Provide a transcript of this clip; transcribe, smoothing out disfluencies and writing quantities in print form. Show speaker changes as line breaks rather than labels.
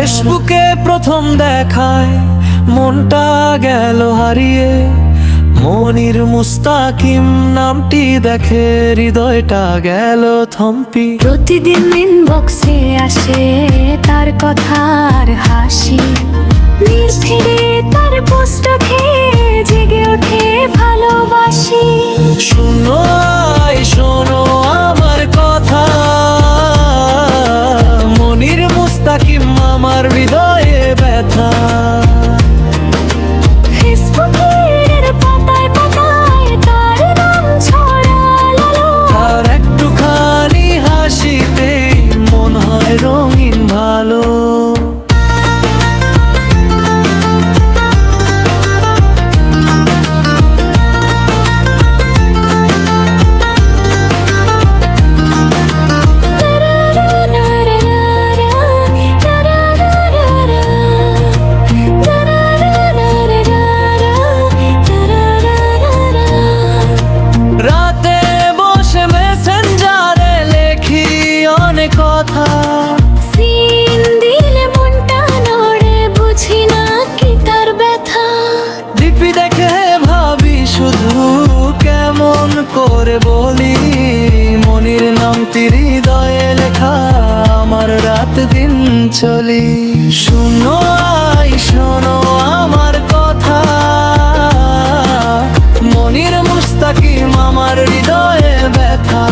ফেসবুকে প্রথম দেখায় মনটা গেল হারিয়ে, মনির মুস্তাকিম নামটি দেখে হৃদয়টা গেল থমপি।
প্রতিদিন ইনবক্সে আসে তার কথার হাসি, ফিরে তার পোস্ট খেয়ে জেগে ওঠে ভালোবাসি।
শোনো আয় শোনো আমার কথা, মনির মুস্তাকিম আমার হৃদয়ে ব্যথা।
ফেসবুকের পাতায় পাতায় তার নাম ছড়ালো,
আর একটুখানি হাসিতেই মন হয় রঙিন ভালো। রাতে বসে মেসেঞ্জারে লেখি অনেক কথা,
সিন দিলে মনটা নড়ে, বুঝি না কি তার ব্যথা।
ডিপি দেখে ভাবি শুধু কেমন করে বলি, মনির নামটি হৃদয়ে লেখা আমার রাত দিন চলি। শোনো আয় শোনো আমার কথা, মনির মুস্তাকিম আমার হৃদয়ে ব্যথা।